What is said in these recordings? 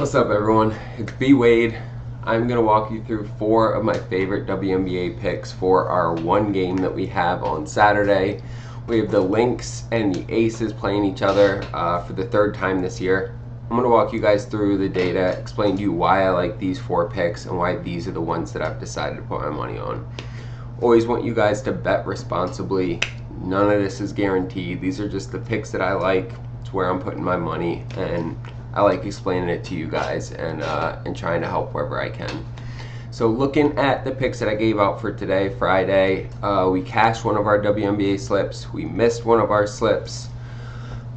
What's up, everyone? It's BWADE. I'm going to walk you through 4 of my favorite WNBA picks for our one game that we have on Saturday. We have the Lynx and the Aces playing each other for the 3rd time this year. I'm going to walk you guys through the data, explain to you why I like these 4 picks and why these are the ones that I've decided to put my money on. Always want you guys to bet responsibly. None of this is guaranteed. These are just the picks that I like. It's where I'm putting my money, and I like explaining it to you guys and trying to help wherever I can. So looking at the picks that I gave out for today, Friday, we cashed one of our WNBA slips. We missed one of our slips.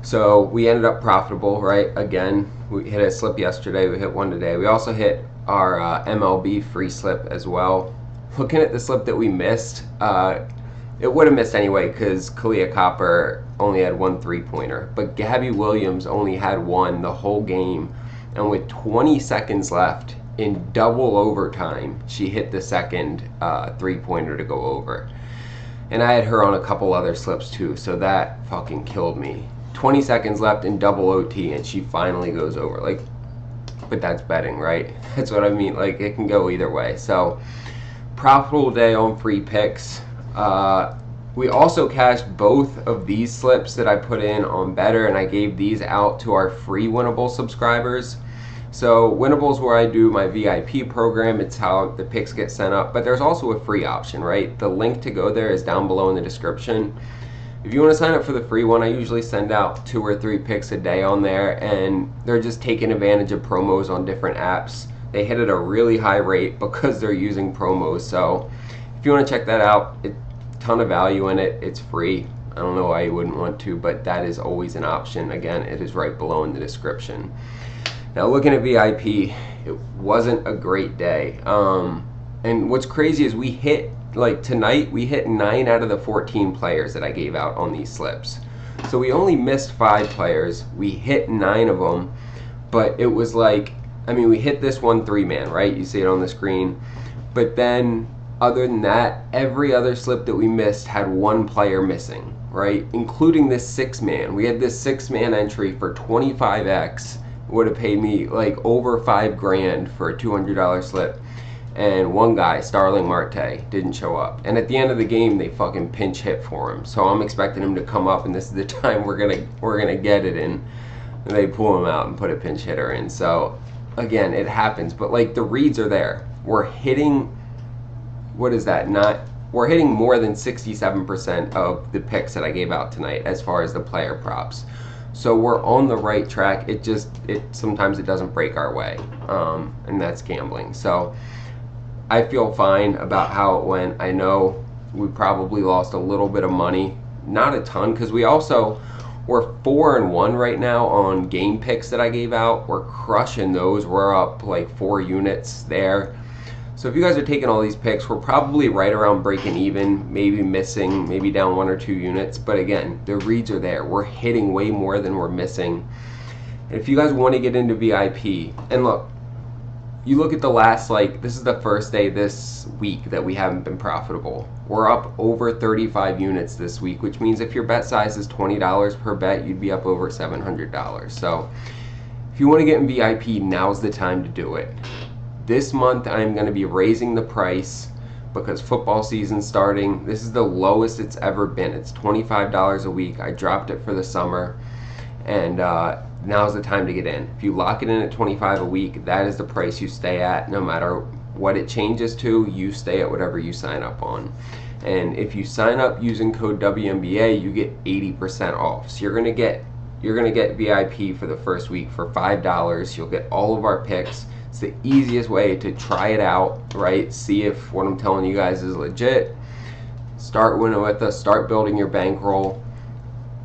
So we ended up profitable, right? Again, we hit a slip yesterday. We hit one today. We also hit our MLB free slip as well. Looking at the slip that we missed, it would have missed anyway because Kalia Copper only had 1 3-pointer. But Gabby Williams only had 1 the whole game. And with 20 seconds left in double overtime, she hit the second 3-pointer to go over. And I had her on a couple other slips too, so that fucking killed me. 20 seconds left in double OT and she finally goes over. Like, but that's betting, right? That's what I mean. Like, it can go either way. So, profitable day on free picks. We also cashed both of these slips that I put in on Betr, and I gave these out to our free Winnable subscribers. So Winnable is where I do my VIP program. It's how the picks get sent up, but there's also a free option, right? The link to go there is down below in the description. If you want to sign up for the free one, I usually send out 2 or 3 picks a day on there, and they're just taking advantage of promos on different apps. They hit at a really high rate because they're using promos. So if you want to check that out, ton of value in it. It's free. I don't know why you wouldn't want to, but that is always an option. Again, it is right below in the description. Now, looking at VIP, it wasn't a great day. And what's crazy is we hit, like tonight, we hit 9 out of the 14 players that I gave out on these slips. So we only missed 5 players. We hit 9 of them, but it was like, I mean, we hit this one 3-man, right? You see it on the screen. But then, other than that, every other slip that we missed had 1 player missing, right? Including this 6-man. We had this 6-man entry for 25x. It would have paid me like over $5 grand for a $200 slip. And one guy, Starling Marte, didn't show up. And at the end of the game, they fucking pinch hit for him. So I'm expecting him to come up, and this is the time we're gonna get it in. And they pull him out and put a pinch hitter in. So again, it happens. But like, the reads are there. We're hitting, what is that? We're hitting more than 67% of the picks that I gave out tonight as far as the player props. So we're on the right track. Sometimes it doesn't break our way, and that's gambling. So I feel fine about how it went. I know we probably lost a little bit of money, not a ton, because we're 4-1 right now on game picks that I gave out. We're crushing those. We're up like 4 units there. So if you guys are taking all these picks, we're probably right around breaking even, maybe missing, maybe down 1 or 2 units. But again, the reads are there. We're hitting way more than we're missing. And if you guys want to get into VIP, and look, you look at the last, like, this is the first day this week that we haven't been profitable. We're up over 35 units this week, which means if your bet size is $20 per bet, you'd be up over $700. So if you want to get in VIP, now's the time to do it. This month, I'm going to be raising the price because football season's starting. This is the lowest it's ever been. It's $25 a week. I dropped it for the summer, and now's the time to get in. If you lock it in at $25 a week, that is the price you stay at. No matter what it changes to, you stay at whatever you sign up on. And if you sign up using code WNBA, you get 80% off. So you're gonna get VIP for the first week for $5. You'll get all of our picks. It's the easiest way to try it out, right? See if what I'm telling you guys is legit. Start winning with us, start building your bankroll,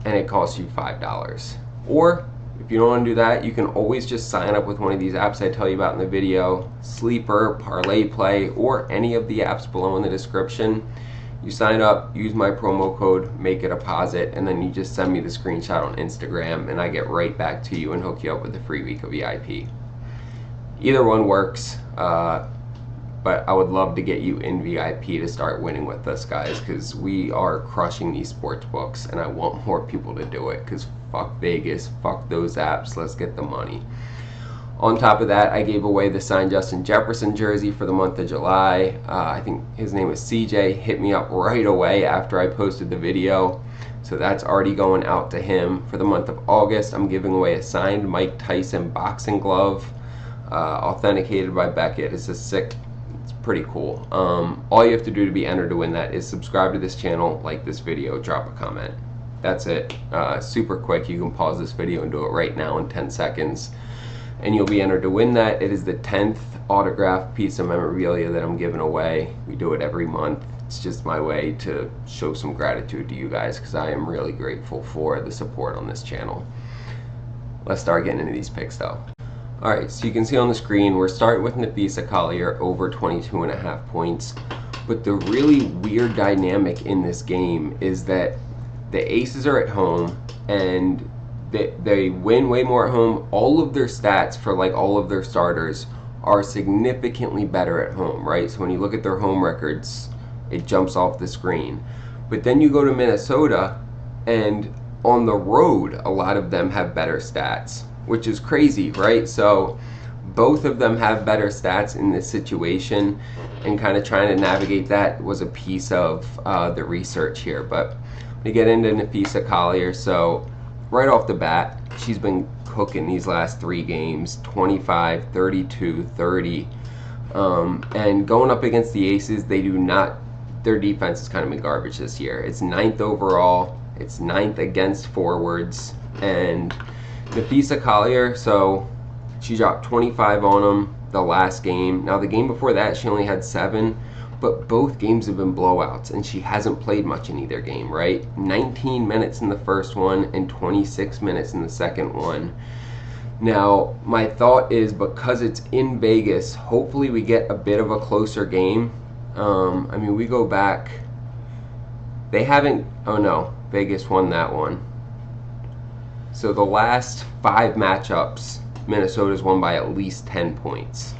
and it costs you $5. Or if you don't want to do that, you can always just sign up with one of these apps I tell you about in the video, Sleeper, Parlay Play, or any of the apps below in the description. You sign up, use my promo code, make a deposit, and then you just send me the screenshot on Instagram, and I get right back to you and hook you up with a free week of VIP. Either one works, but I would love to get you in VIP to start winning with us, guys, because we are crushing these sports books, and I want more people to do it, because fuck Vegas, fuck those apps, let's get the money. On top of that, I gave away the signed Justin Jefferson jersey for the month of July. I think his name was CJ, hit me up right away after I posted the video. So that's already going out to him. For the month of August, I'm giving away a signed Mike Tyson boxing glove, authenticated by Beckett. It's pretty cool. All you have to do to be entered to win that is subscribe to this channel, like this video, drop a comment. That's it. Super quick. You can pause this video and do it right now in 10 seconds. And you'll be entered to win that. It is the 10th autographed piece of memorabilia that I'm giving away. We do it every month. It's just my way to show some gratitude to you guys, because I am really grateful for the support on this channel. Let's start getting into these picks though. Alright, so you can see on the screen, we're starting with Napheesa Collier over 22.5 points. But the really weird dynamic in this game is that the Aces are at home, and they win way more at home. All of their stats for like all of their starters are significantly better at home, right? So when you look at their home records, it jumps off the screen. But then you go to Minnesota, and on the road, a lot of them have better stats, which is crazy, right? So both of them have better stats in this situation, and kind of trying to navigate that was a piece of the research here. But we get into Napheesa Collier. So right off the bat, she's been cooking these last 3 games, 25, 32, 30. And going up against the Aces, their defense has kind of been garbage this year. It's 9th overall, it's 9th against forwards, and Napheesa Collier, so she dropped 25 on them the last game. Now the game before that, she only had 7, but both games have been blowouts, and she hasn't played much in either game, right? 19 minutes in the first one and 26 minutes in the second one. Now, my thought is, because it's in Vegas, hopefully we get a bit of a closer game. I mean, we go back, they haven't, oh no, Vegas won that one. So the last 5 matchups, Minnesota's won by at least 10 points.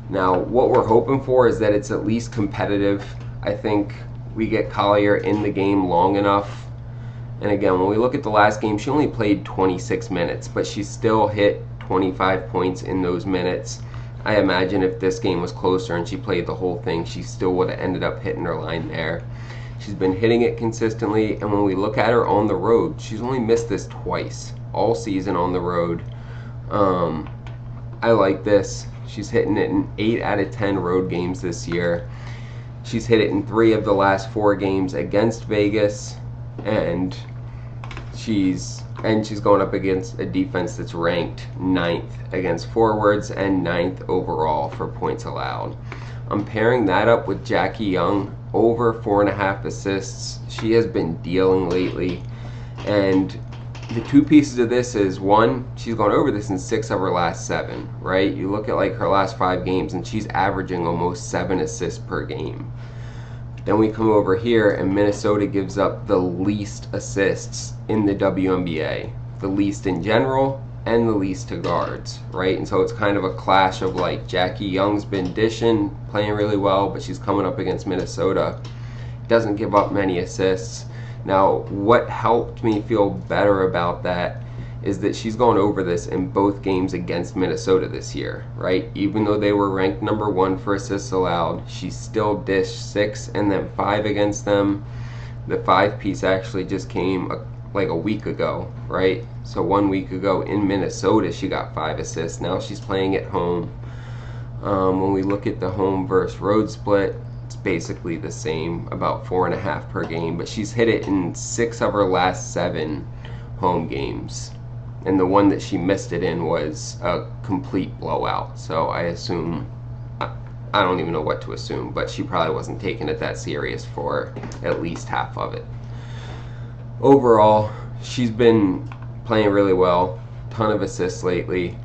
Now, what we're hoping for is that it's at least competitive. I think we get Collier in the game long enough. And again, when we look at the last game, she only played 26 minutes, but she still hit 25 points in those minutes. I imagine if this game was closer and she played the whole thing, she still would have ended up hitting her line there. She's been hitting it consistently, and when we look at her on the road, she's only missed this twice all season on the road. I like this. She's hitting it in 8 out of 10 road games this year. She's hit it in 3 of the last 4 games against Vegas, and she's going up against a defense that's ranked 9th against forwards and 9th overall for points allowed. I'm pairing that up with Jackie Young, over 4.5 assists. She has been dealing lately, and the 2 pieces of this is, one, she's gone over this in 6 of her last 7, right? You look at like her last 5 games, and she's averaging almost 7 assists per game. Then we come over here, and Minnesota gives up the least assists in the WNBA, the least in general and the least to guards, right? And so it's kind of a clash of like Jackie Young's been dishing, playing really well, but she's coming up against Minnesota, doesn't give up many assists. Now, what helped me feel better about that is that she's gone over this in both games against Minnesota this year, right? Even though they were ranked number 1 for assists allowed, she still dished 6 and then 5 against them. The 5 piece actually just came like a week ago, right? So 1 week ago in Minnesota, she got 5 assists. Now she's playing at home. When we look at the home versus road split, it's basically the same, about 4.5 per game, but she's hit it in 6 of her last 7 home games. And the one that she missed it in was a complete blowout. So I assume, I don't even know what to assume, but she probably wasn't taking it that serious for at least half of it. Overall, she's been playing really well. Ton of assists lately.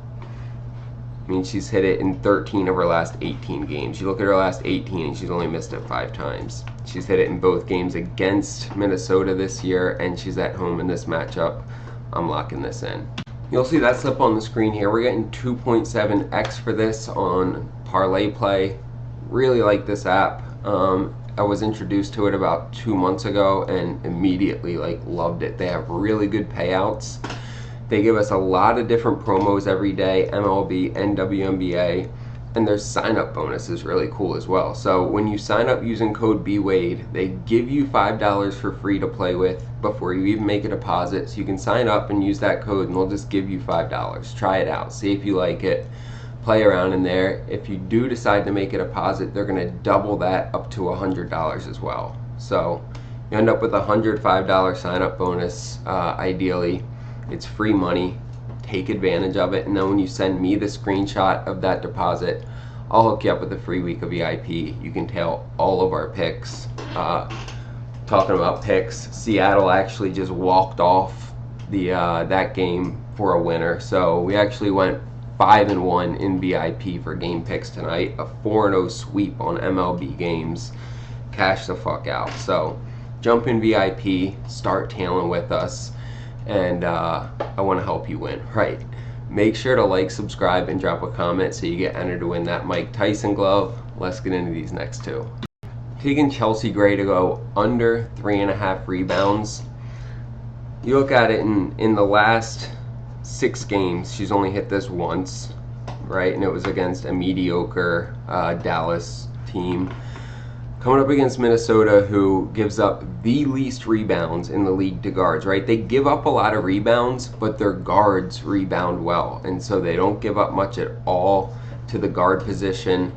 I mean, she's hit it in 13 of her last 18 games. You look at her last 18, and she's only missed it 5 times. She's hit it in both games against Minnesota this year, and she's at home in this matchup. I'm locking this in. You'll see that slip on the screen here. We're getting 2.7x for this on Parlay Play. Really like this app. I was introduced to it about 2 months ago and immediately loved it. They have really good payouts. They give us a lot of different promos every day, MLB and WNBA, and their sign-up bonus is really cool as well. So when you sign up using code BWADE, they give you $5 for free to play with before you even make a deposit. So you can sign up and use that code, and they'll just give you $5. Try it out, see if you like it, play around in there. If you do decide to make a deposit, they're going to double that up to $100 as well. So you end up with a $105 sign-up bonus, ideally. It's free money. Take advantage of it, and then when you send me the screenshot of that deposit, I'll hook you up with a free week of VIP. You can tail all of our picks. Talking about picks, Seattle actually just walked off that game for a winner. So we actually went 5-1 in VIP for game picks tonight. A 4-0 sweep on MLB games. Cash the fuck out. So jump in VIP, start tailing with us, and I want to help you win. Right. Make sure to like, subscribe, and drop a comment so you get entered to win that Mike Tyson glove. Let's get into these next two. Taking Chelsea Gray to go under 3.5 rebounds. You look at it in the last 6 games, she's only hit this once, right? And it was against a mediocre Dallas team. Coming up against Minnesota, who gives up the least rebounds in the league to guards, right? They give up a lot of rebounds, but their guards rebound well. And so they don't give up much at all to the guard position.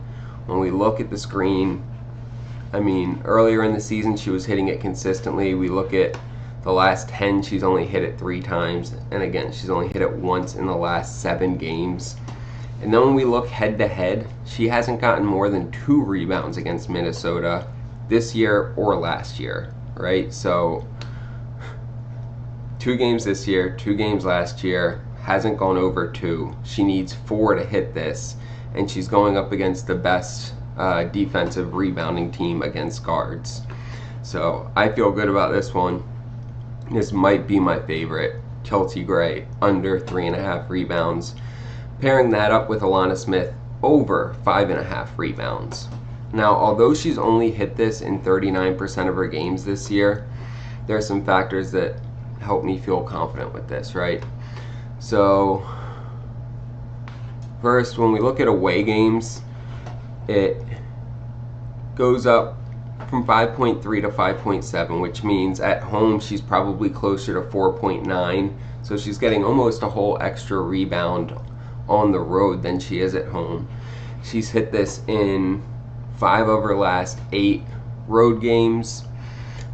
When we look at the screen, I mean, earlier in the season, she was hitting it consistently. We look at the last 10, she's only hit it 3 times. And again, she's only hit it once in the last 7 games. And then when we look head to head, she hasn't gotten more than 2 rebounds against Minnesota this year or last year, right? So 2 games this year, 2 games last year, hasn't gone over 2. She needs 4 to hit this, and she's going up against the best defensive rebounding team against guards. So I feel good about this one. This might be my favorite. Chelsea Gray, under 3.5 rebounds. Pairing that up with Alana Smith, over 5.5 rebounds. Now, although she's only hit this in 39% of her games this year, there are some factors that help me feel confident with this, right? So, first, when we look at away games, it goes up from 5.3 to 5.7, which means at home she's probably closer to 4.9. So she's getting almost a whole extra rebound on the road than she is at home. She's hit this in 5 of her last 8 road games,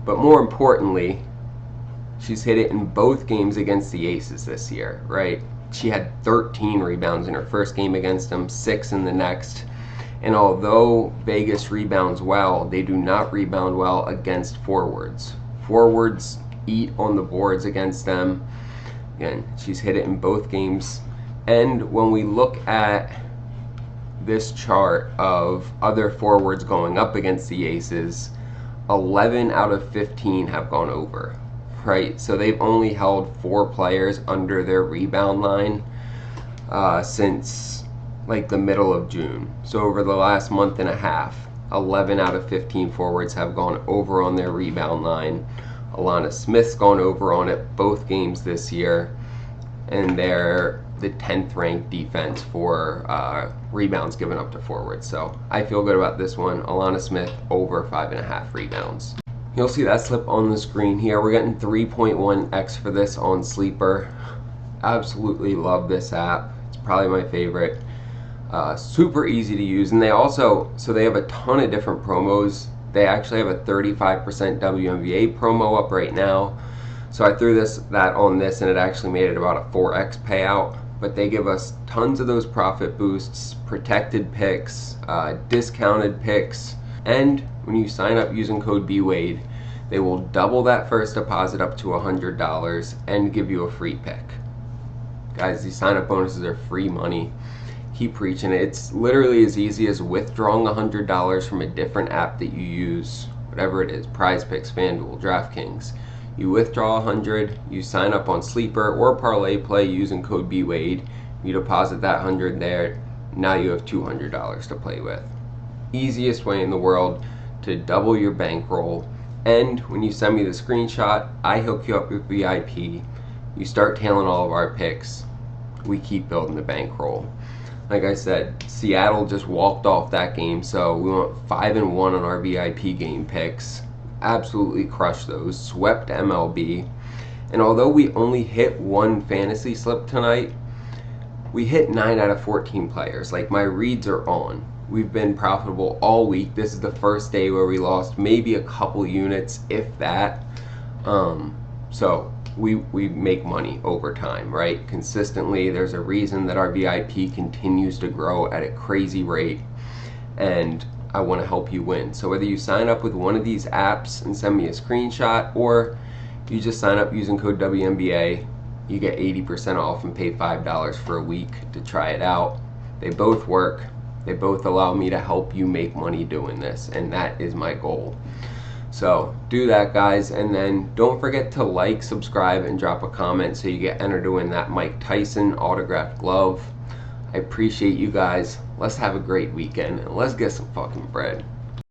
but more importantly, she's hit it in both games against the Aces this year, right? She had 13 rebounds in her first game against them, 6 in the next. And although Vegas rebounds well, they do not rebound well against forwards. Forwards eat on the boards against them. Again, she's hit it in both games. And when we look at this chart of other forwards going up against the Aces, 11 out of 15 have gone over, right? So they've only held 4 players under their rebound line since like the middle of June. So over the last month and a half, 11 out of 15 forwards have gone over on their rebound line. Alana Smith's gone over on it both games this year, and they're the 10th ranked defense for rebounds given up to forwards. So I feel good about this one. Alana Smith over 5.5 rebounds. You'll see that slip on the screen here. We're getting 3.1x for this on Sleeper. Absolutely love this app. It's probably my favorite. Super easy to use, and they also, so they have a ton of different promos. They actually have a 35% WNBA promo up right now. So I threw that on this, and it actually made it about a 4x payout. But they give us tons of those profit boosts, protected picks, discounted picks, and when you sign up using code BWADE, they will double that first deposit up to $100 and give you a free pick. Guys, these sign up bonuses are free money. Keep preaching it. It's literally as easy as withdrawing $100 from a different app that you use, whatever it is, PrizePicks, FanDuel, DraftKings. You withdraw 100, you sign up on Sleeper or Parlay Play using code BWADE, you deposit that 100 there, now you have $200 to play with. Easiest way in the world to double your bankroll, and when you send me the screenshot, I hook you up with VIP. you start tailing all of our picks, we keep building the bankroll. Like I said, Seattle just walked off that game, so we went 5-1 on our VIP game picks. Absolutely crushed those. Swept MLB. And although we only hit one fantasy slip tonight, we hit 9 out of 14 players. Like, my reads are on. We've been profitable all week. This is the first day where we lost maybe a couple units, if that. So we make money over time, right? Consistently. There's a reason that our VIP continues to grow at a crazy rate, and I want to help you win. So whether you sign up with one of these apps and send me a screenshot, or you just sign up using code WNBA, you get 80% off and pay $5 for a week to try it out. They both work. They both allow me to help you make money doing this, and that is my goal. So do that, guys, and then don't forget to like, subscribe, and drop a comment so you get entered to win that Mike Tyson autographed glove. I appreciate you guys. Let's have a great weekend, and let's get some fucking bread.